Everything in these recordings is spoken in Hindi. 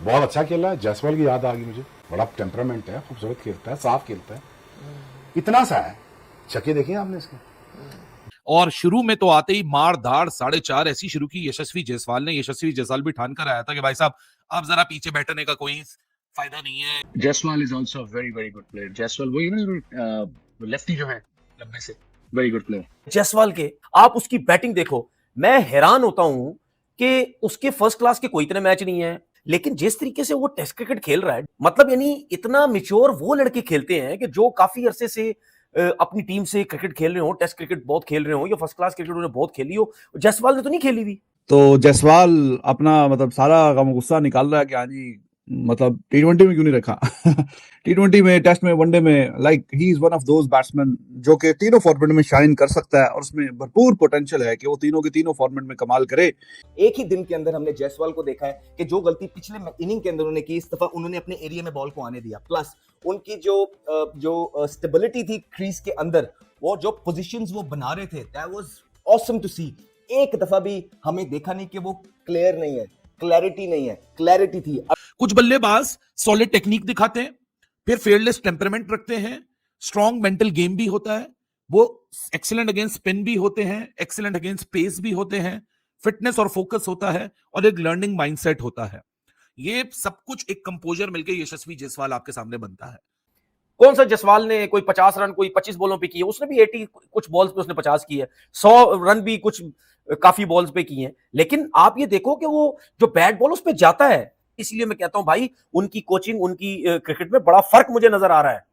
बहुत अच्छा खेला है। जायसवाल की याद आ गई मुझे, बड़ा टेम्परामेंट है, खूबसूरत खेलता है, साफ खेलता है, इतना सा है। छक्के देखे आपने इसके? और शुरू में तो आते ही मार धाड़ 4.5 ऐसी शुरू की यशस्वी जायसवाल ने। यशस्वी जायसवाल भी ठान कर आया था कि भाई साहब आप जरा पीछे बैठने का कोई फायदा नहीं है। Jaiswal is also a very very good player. Jaiswal वही ना लेफ्टी जो है लंबे से, वेरी गुड प्लेयर। जायसवाल के आप उसकी बैटिंग देखो, मैं हैरान होता हूं कि उसके फर्स्ट क्लास के कोई इतने मैच नहीं है, लेकिन जिस तरीके से वो टेस्ट क्रिकेट खेल रहा है, मतलब यानी इतना मिच्योर वो लड़के खेलते हैं कि जो काफी अरसे से अपनी टीम से क्रिकेट खेल रहे हो, टेस्ट क्रिकेट बहुत खेल रहे हो या फर्स्ट क्लास क्रिकेट उन्होंने बहुत खेली हो। जायसवाल ने तो नहीं खेली हुई। तो जायसवाल अपना मतलब सारा गम गुस्सा निकाल रहा है कि हाँ जी, मतलब टी20 में क्यों नहीं रखा। टी20 में, टेस्ट में, वनडे में, like he is one of those batsman जो कि तीनों फॉर्मेट में शाइन कर सकता है और उसमें भरपूर पोटेंशियल है कि वो तीनों के तीनों फॉर्मेट में कमाल करे। एक ही दिन के अंदर हमने जायसवाल को देखा है कि जो गलती पिछले इनिंग के अंदर उन्होंने की, इस दफा उन्होंने अपने एरिया में बॉल को आने दिया। प्लस उनकी जो स्टेबिलिटी थी क्रीज के अंदर, वो जो पोजीशंस वो बना रहे थे, दैट वाज ऑसम टू सी। एक दफा भी हमें देखा नहीं कि वो क्लियर नहीं है, क्लैरिटी नहीं है, क्लैरिटी थी। कुछ बल्लेबाज सॉलिड टेक्निक दिखाते हैं, फिर फेयरलेस टेम्परामेंट रखते हैं, स्ट्रॉन्ग मेंटल गेम भी होता है, वो एक्सीलेंट अगेंस्ट स्पिन भी होते हैं, एक्सीलेंट अगेंस्ट पेस भी होते हैं, फिटनेस और फोकस होता है और एक लर्निंग माइंडसेट होता है। ये सब कुछ एक कंपोजर मिलकर यशस्वी जायसवाल आपके सामने बनता है। कौन सा जायसवाल ने कोई 50 रन कोई 25 बॉलों पे किए, उसने भी 80 कुछ बॉल्स पे उसने 50 किए, 100 रन भी कुछ काफी बॉल्स पे किए हैं। लेकिन आप ये देखो कि वो जो बैट बॉल उस पे जाता है, इसलिए मैं कहता हूं भाई उनकी कोचिंग, उनकी क्रिकेट में बड़ा फर्क मुझे नजर आ रहा है।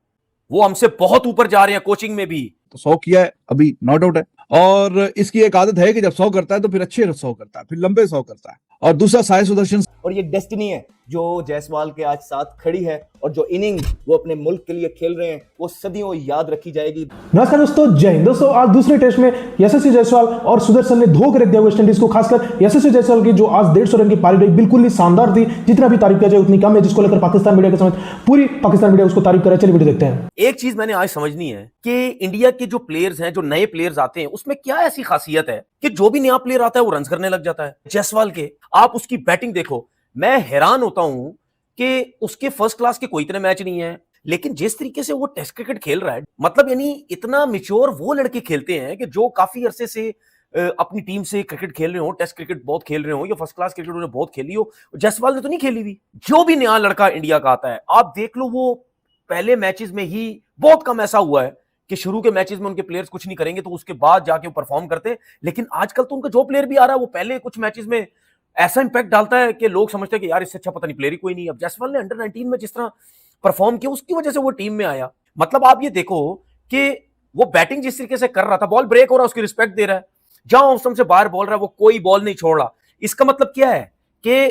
वो हमसे बहुत ऊपर जा रहे हैं कोचिंग में भी। तो 100 किया है अभी, नॉट आउट है। और इसकी एक आदत है कि जब 100 करता है तो फिर अच्छे 100 करता है, फिर लंबे 100 करता है। और दूसरा साई सुदर्शन, और ये डेस्टिनी है जो जायसवाल के आज साथ खड़ी है, और जो इनिंग वो अपने मुल्क के लिए खेल रहे हैं वो सदियों याद रखी जाएगी। नमस्कार दोस्तों, जय हिंद। दोस्तों आज दूसरे टेस्ट में यशस्वी जायसवाल और सुदर्शन ने धो कर रख दिया वेस्ट इंडीज को। खासकर यशस्वी जायसवाल की जो आज 150 रन की पारी रही, बिल्कुल ही शानदार थी। जितना भी तारीफ किया जाए उतनी कम है, जिसको लेकर पाकिस्तान मीडिया के समेत पूरी पाकिस्तान मीडिया उसको तारीफ करे। चलिए वीडियो देखते हैं। एक चीज मैंने आज समझनी है कि इंडिया के जो प्लेयर्स हैं, जो नए प्लेयर्स आते हैं, उसमें क्या ऐसी खासियत है कि जो भी नया प्लेयर आता है वो रन करने लग जाता है। जायसवाल के आप उसकी बैटिंग देखो, मैं हैरान होता हूं कि उसके फर्स्ट क्लास के कोई इतने मैच नहीं है, लेकिन जिस तरीके से वो टेस्ट क्रिकेट खेल रहा है, मतलब यानी इतना मिच्योर वो लड़के खेलते हैं कि जो काफी अरसे से अपनी टीम से क्रिकेट खेल रहे हो, टेस्ट क्रिकेट बहुत खेल रहे हो या फर्स्ट क्लास क्रिकेट उन्होंने बहुत खेली हो। जायसवाल ने तो नहीं खेली हुई। जो भी नया लड़का इंडिया का आता है, आप देख लो, वो पहले मैचेस में ही बहुत कम ऐसा हुआ है कि शुरू के मैचेस में उनके प्लेयर्स कुछ नहीं करेंगे तो उसके बाद जाके परफॉर्म करते हैं। लेकिन आजकल तो उनका जो प्लेयर भी आ रहा है वो पहले कुछ मैचेस में ऐसा इंपैक्ट डालता है कि लोग समझते हैं कि यार इससे अच्छा पता नहीं प्लेयर ही कोई नहीं। अब जायसवाल ने अंडर-19 में जिस तरह परफॉर्म किया, उसकी वजह से वो टीम में आया। मतलब आप ये देखो कि वो बैटिंग जिस तरीके से कर रहा था, बॉल ब्रेक हो रहा है उसकी रिस्पेक्ट दे रहा है, जहां ऑफ स्टंप से बाहर बॉल रहा है वो कोई बॉल नहीं छोड़ रहा। इसका मतलब क्या है कि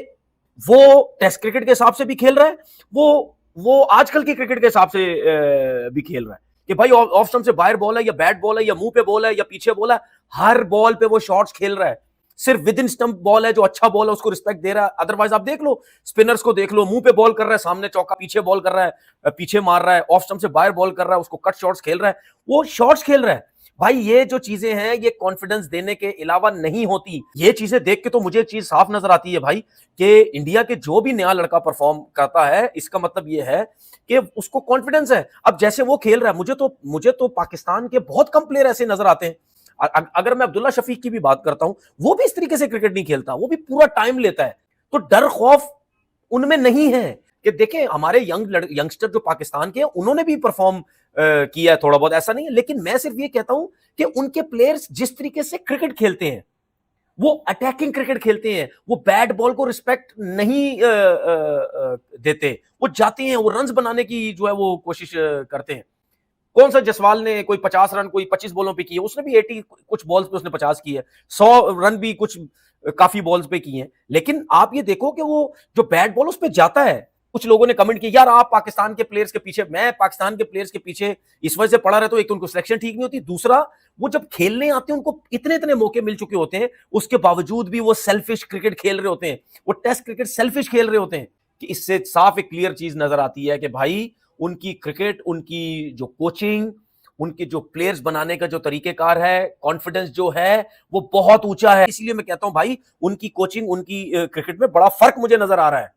वो टेस्ट क्रिकेट के हिसाब से भी खेल रहा है, वो आजकल के क्रिकेट के हिसाब से भी खेल रहा है कि भाई ऑफ स्टंप से बाहर बॉल है या बैट बॉल है या मुंह पे बॉल है या पीछे बॉल है, हर बॉल पे वो शॉट्स खेल रहा है। सिर्फ विद इन स्टंप बॉल है जो अच्छा बॉल है उसको रिस्पेक्ट दे रहा है। अदरवाइज आप देख लो, स्पिनर्स को देख लो, मुंह पे बॉल कर रहा है, सामने चौका, पीछे बॉल कर रहा है, पीछे मार रहा है, ऑफ स्टंप से बाहर बॉल कर रहा है, उसको कट शॉट्स खेल रहा है, वो शॉट्स खेल रहा है। भाई ये जो चीजें हैं ये कॉन्फिडेंस देने के अलावा नहीं होती। ये चीजें देख के तो मुझे एक चीज साफ नजर आती है भाई कि इंडिया के जो भी नया लड़का परफॉर्म करता है, इसका मतलब ये है कि उसको कॉन्फिडेंस है। अब जैसे वो खेल रहा है, मुझे तो पाकिस्तान के बहुत कम प्लेयर ऐसे नजर आते हैं। अगर मैं अब्दुल्ला शफीक की भी बात करता हूं, वो भी इस तरीके से क्रिकेट नहीं खेलता, वो भी पूरा टाइम लेता है। तो डर खौफ उनमें नहीं है कि देखें हमारे यंगस्टर जो पाकिस्तान के हैं उन्होंने भी परफॉर्म किया है थोड़ा बहुत, ऐसा नहीं है। लेकिन मैं सिर्फ ये कहता हूं कि उनके प्लेयर्स जिस तरीके से क्रिकेट खेलते हैं, वो अटैकिंग क्रिकेट खेलते हैं, वो बैट बॉल को रिस्पेक्ट नहीं देते, वो जाते हैं, वो रन्स बनाने की जो है वो कोशिश करते हैं। कौन सा जायसवाल ने कोई 50 रन कोई 25 बॉलों पे किए, उसने भी 80 कुछ बॉल्स पे उसने 50 किए, 100 रन भी कुछ काफी बॉल्स पे किए हैं। लेकिन आप ये देखो कि वो जो बैट बॉल उस पे जाता है, कुछ लोगों ने कमेंट किया यार आप पाकिस्तान के प्लेयर्स के पीछे, मैं पाकिस्तान के प्लेयर्स के पीछे इस वजह से पड़ा रहता हूं, एक तो उनको सिलेक्शन ठीक नहीं होती, दूसरा वो जब खेलने आते हैं उनको इतने इतने मौके मिल चुके होते हैं, उसके बावजूद भी वो सेल्फिश क्रिकेट खेल रहे होते हैं, वो टेस्ट क्रिकेट सेल्फिश खेल रहे होते हैं। कि इससे साफ एक क्लियर चीज नजर आती है कि भाई उनकी क्रिकेट, उनकी जो कोचिंग, उनके जो प्लेयर्स बनाने का जो तरीकेकार है, कॉन्फिडेंस जो है वो बहुत ऊंचा है। इसलिए मैं कहता हूं भाई उनकी कोचिंग, उनकी क्रिकेट में बड़ा फर्क मुझे नजर आ रहा है।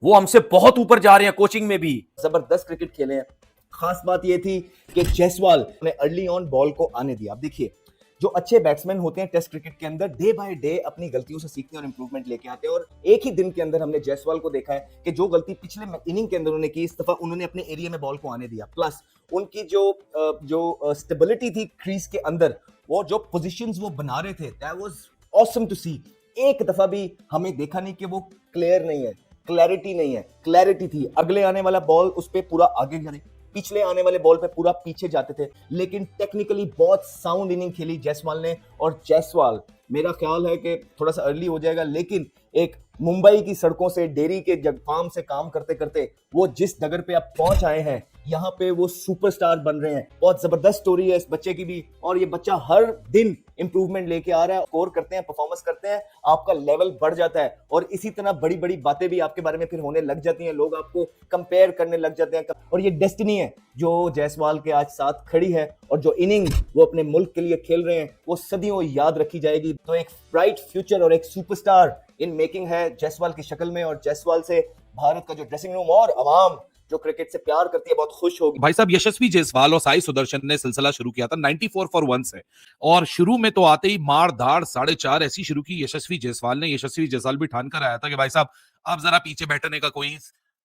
वो हमसे बहुत ऊपर जा रहे हैं कोचिंग में भी। जबरदस्त क्रिकेट खेले हैं। खास बात यह थी कि जायसवाल ने अर्ली ऑन बॉल को आने दिया। आप देखिए, जो अच्छे बैट्समैन होते हैं टेस्ट क्रिकेट के अंदर, डे बाय डे अपनी गलतियों से सीखते हैं और इंप्रूवमेंट लेके आते हैं। और एक ही दिन के अंदर हमने जायसवाल को देखा है कि जो गलती पिछले इनिंग के अंदर उन्होंने की, इस दफा उन्होंने अपने एरिया में बॉल को आने दिया। प्लस उनकी जो स्टेबिलिटी थी क्रीज के अंदर, वो जो पोजीशंस वो बना रहे थे, दैट वाज ऑसम टू सी। एक दफा भी हमें देखा नहीं कि वो क्लियर नहीं है, क्लैरिटी नहीं है, क्लैरिटी थी। अगले आने वाला बॉल उस पे पूरा आगे जाने, पिछले आने वाले बॉल पे पूरा पीछे जाते थे। लेकिन टेक्निकली बहुत साउंड इनिंग खेली जायसवाल ने। और जायसवाल, मेरा ख्याल है कि थोड़ा सा अर्ली हो जाएगा, लेकिन एक मुंबई की सड़कों से, डेयरी के जब फार्म से काम करते करते वो जिस नगर पे अब पहुंच आए हैं, यहाँ पे वो सुपरस्टार बन रहे हैं। बहुत जबरदस्त स्टोरी है इस बच्चे की भी, और ये बच्चा हर दिन इंप्रूवमेंट लेके आ रहा है। स्कोर करते हैं, परफॉर्मेंस करते हैं, आपका लेवल बढ़ जाता है। और इसी तरह बड़ी बड़ी बातें भी आपके बारे में फिर होने लग जाती हैं, लोग आपको कंपेयर करने लग जाते हैं। और ये डेस्टिनी है जो जायसवाल के आज साथ खड़ी है, और जो इनिंग वो अपने मुल्क के लिए खेल रहे हैं, वो सदियों याद रखी जाएगी। तो एक ब्राइट फ्यूचर और एक सुपरस्टार इन मेकिंग है जायसवाल की शक्ल में। और जायसवाल से भारत का जो ड्रेसिंग रूम और अवाम जो क्रिकेट से प्यार करती है, बहुत खुश होगी। भाई साहब, यशस्वी जायसवाल और साई सुदर्शन ने सिलसिला शुरू किया था 94 फॉर 1 से, और शुरू में तो आते ही मार धाड़ 4.5 ऐसी शुरू की यशस्वी जायसवाल ने। यशस्वी जायसवाल भी ठान कर आया था कि भाई साहब, आप जरा पीछे बैठने का कोई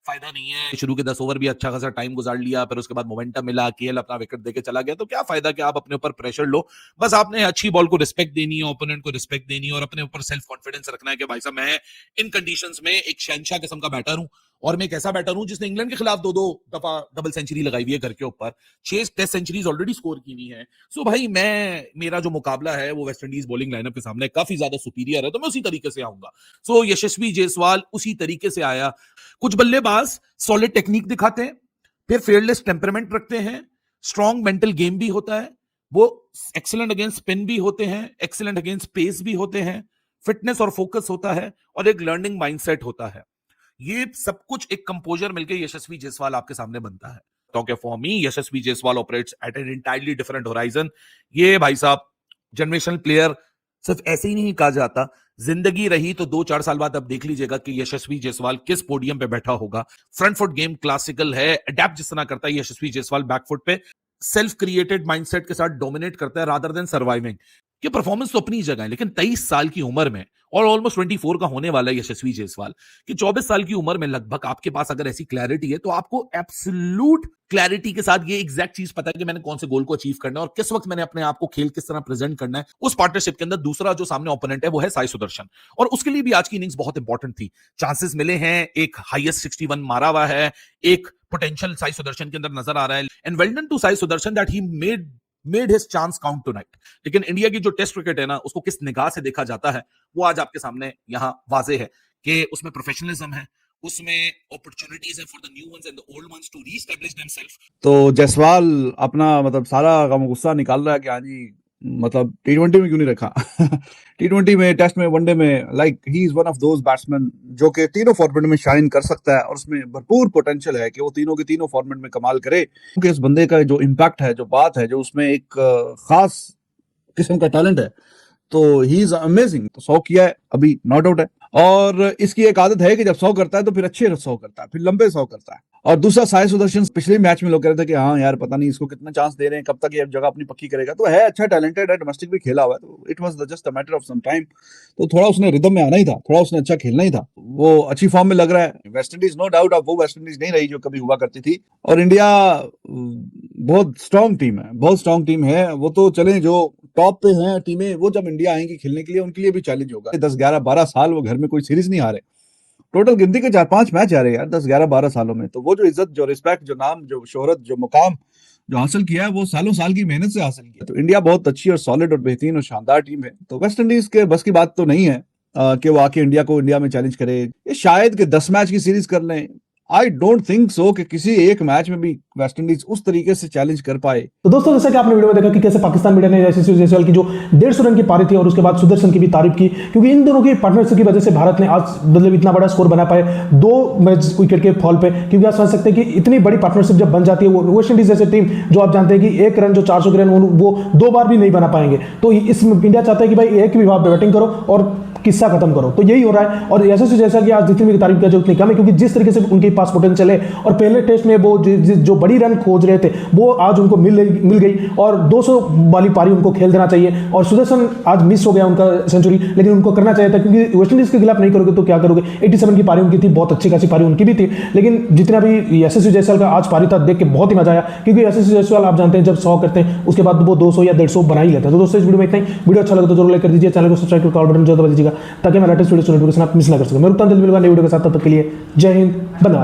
फायदा नहीं है। शुरू के 10 ओवर भी अच्छा खासा टाइम गुजार लिया, फिर उसके बाद मोमेंटम मिला, केएल अपना विकेट देके चला गया, तो क्या फायदा कि आप अपने ऊपर प्रेशर लो। बस आपने अच्छी बॉल को रिस्पेक्ट देनी है, ओपोनेंट को रिस्पेक्ट देनी है, और अपने ऊपर सेल्फ कॉन्फिडेंस रखना है कि भाई साहब, मैं इन कंडीशंस में एक शहंशाह किस्म का बैटर हूं, और मैं एक ऐसा बैटर हूं जिसने इंग्लैंड के खिलाफ 2-2 दफा डबल सेंचुरी लगाई हुई है घर के ऊपर, 6 टेस्ट सेंचुरीज ऑलरेडी स्कोर की हुई है। सो भाई, मेरा जो मुकाबला है वो वेस्ट इंडीज बॉलिंग लाइनअप के सामने काफी ज्यादा सुपीरियर है, तो मैं उसी तरीके से आऊंगा। सो यशस्वी जायसवाल उसी तरीके से आया। कुछ बल्लेबाज सॉलिड टेक्निक दिखाते हैं, फिर फेयरलेस टेम्परामेंट रखते हैं, स्ट्रॉन्ग मेंटल गेम भी होता है, वो एक्सीलेंट अगेंस्ट स्पिन भी होते हैं, एक्सीलेंट अगेंस्ट पेस भी होते हैं, फिटनेस और फोकस होता है, और एक लर्निंग माइंडसेट होता है। ये सब कुछ एक कंपोजर मिलकर यशस्वी जायसवाल आपके सामने बनता है। तो क्या for me, Yashasvi Jaiswal operates at an entirely different horizon. ये भाई साहब, जनरेशनल प्लेयर सिर्फ ऐसे ही नहीं कहा जाता, जिंदगी रही तो 2-4 साल बाद अब देख लीजिएगा कि यशस्वी जायसवाल किस पोडियम पे बैठा होगा। फ्रंट फुट गेम क्लासिकल है, अडेप्ट जिस तरह करता है यशस्वी जायसवाल बैक फुट पे, सेल्फ क्रिएटेड माइंडसेट के साथ डोमिनेट करता है रादर देन सर्वाइविंग। कि परफॉर्मेंस तो अपनी जगह है, लेकिन 23 साल की उम्र में, और ऑलमोस्ट 24 का होने वाला है यशस्वी जायसवाल, कि 24 साल की उम्र में लगभग आपके पास अगर ऐसी क्लैरिटी है, तो आपको एब्सोल्यूट क्लैरिटी के साथ ये एग्जैक्ट चीज पता है कि मैंने कौन से गोल को अचीव करना है और किस वक्त मैंने अपने आप को खेल किस तरह प्रेजेंट करना है। उस पार्टनरशिप के अंदर दूसरा जो सामने ओपोनेंट है वो है साई सुदर्शन, और उसके लिए भी आज की इनिंग्स बहुत इंपॉर्टेंट थी। चांसेस मिले हैं, एक हाईएस्ट 61 मारा हुआ है, एक पोटेंशियल साई सुदर्शन के अंदर नजर आ रहा है, and well done to Sai Sudharsan that he made his chance count tonight. लेकिन इंडिया की जो टेस्ट क्रिकेट है ना, उसको किस निगाह से देखा जाता है, वो आज आपके सामने यहां वाजे है कि उसमें प्रोफेशनलिज्म है, उसमें अपॉर्चुनिटीज है for the new ones and the old ones to reestablish themselves. तो जायसवाल अपना मतलब सारा गम गुस्सा निकाल रहा है कि हाँ जी, मतलब T20 में क्यों नहीं रखा। T20 में, टेस्ट में, वनडे में, like he is one of those batsman जो कि तीनों फॉर्मेट में शाइन कर सकता है, और उसमें भरपूर पोटेंशियल है कि वो तीनों के तीनों फॉर्मेट में कमाल करे। क्योंकि इस बंदे का जो इम्पैक्ट है, जो बात है, जो उसमें एक खास किस्म का टैलेंट है, तो ही इज अमेजिंग। तो 100 किया है अभी, नॉट आउट है, और इसकी एक आदत है कि जब 100 करता है तो फिर अच्छे 100 करता है, फिर लंबे 100 करता है। और दूसरा, साई सुदर्शन पिछले मैच में लोग कह रहे थे कि हाँ यार, पता नहीं इसको कितना चांस दे रहे हैं, कब तक ये जगह अपनी पक्की करेगा। तो है अच्छा, टैलेंटेड है, डोमेस्टिक भी खेला हुआ है, तो it was just a matter of some time. तो थोड़ा उसने रिदम में आना ही था, थोड़ा उसने अच्छा खेलना ही था। वो अच्छी फॉर्म में लग रहा है। वेस्ट इंडीज, नो डाउट, अब वो वेस्ट इंडीज नहीं रही जो कभी हुआ करती थी, और इंडिया बहुत स्ट्रॉन्ग टीम है, बहुत स्ट्रॉन्ग टीम है। वो तो चले, जो टॉप पे हैं टीमें, वो जब इंडिया आएंगी खेलने के लिए, उनके लिए भी चैलेंज होगा। 10-11-12 साल वो घर में कोई सीरीज नहीं हारे, टोटल गिनती के 4-5 मैच आ रहे हैं यार 10-11-12 सालों में। तो वो जो इज्जत, जो रिस्पेक्ट, जो नाम, जो शोहरत, जो मुकाम जो हासिल किया है, वो सालों साल की मेहनत से हासिल किया। तो इंडिया बहुत अच्छी और सॉलिड और बेहतरीन और शानदार टीम है। तो वेस्ट इंडीज के बस की बात तो नहीं है कि वो आके इंडिया में चैलेंज करे। ये शायद कि 10 मैच की सीरीज कर लें, आई डोंट थिंक सो कि किसी एक मैच में भी वेस्ट इंडीज उस तरीके से चैलेंज कर पाए। तो दोस्तों जैसा कि आपने वीडियो में देखा कि कैसे पाकिस्तान मीडिया ने यशस्वी जायसवाल की जो 150 रन की पारी थी और उसके बाद सुदर्शन की भी तारीफ की, क्योंकि इन दोनों की पार्टनरशिप की वजह से भारत ने आज मतलब इतना बड़ा स्कोर बना पाए 2 मैच विकेट के फॉल पे। क्योंकि आप समझ सकते हैं कि इतनी बड़ी पार्टनरशिप जब बन जाती है, वो वेस्ट इंडीज जैसे टीम जो आप जानते हैं कि एक रन जो 400 के रन वो 2 बार भी नहीं बना पाएंगे, तो इस इंडिया चाहता है कि भाई एक भी बार बैटिंग करो और किस्सा खत्म करो। तो यही हो रहा है और यशस्वी जायसवाल की आज जितनी भी तारीफ किया जाए उतनी कम है, क्योंकि जिस तरीके से उनके पास पोटेंशियल है और पहले टेस्ट में वो जो बड़ी रन खोज रहे थे वो आज उनको मिल गई और 200 वाली पारी उनको खेल देना चाहिए। और सुदर्शन आज मिस हो गया उनका सेंचुरी, लेकिन उनको करना चाहिए था, क्योंकि वेस्ट इंडीज के खिलाफ नहीं करोगे तो क्या करोगे। 87 की पारी उनकी थी, बहुत अच्छी खासी पारी उनकी भी थी, लेकिन जितना भी यशस्वी जायसवाल का आज पारी था देख के बहुत ही मजा आया, क्योंकि यशस्वी जायसवाल आप जानते हैं जब 100 करते हैं उसके बाद वो 200 या 150 बना ही लेते हैं। तो दोस्तों इस वीडियो में इतना ही। वीडियो अच्छा लगा तो जरूर लाइक कर दीजिए, चैनल को सब्सक्राइब करके ऑल बटन जरूर दबा दीजिएगा ताकि मैं लेटेस्ट वीडियो नोटिफिकेशन आप मिस ना कर सके। मैं रुकता हूं जल्दी मिलूंगा नई वीडियो के साथ, तब तक के लिए जय हिंद, धन्यवाद।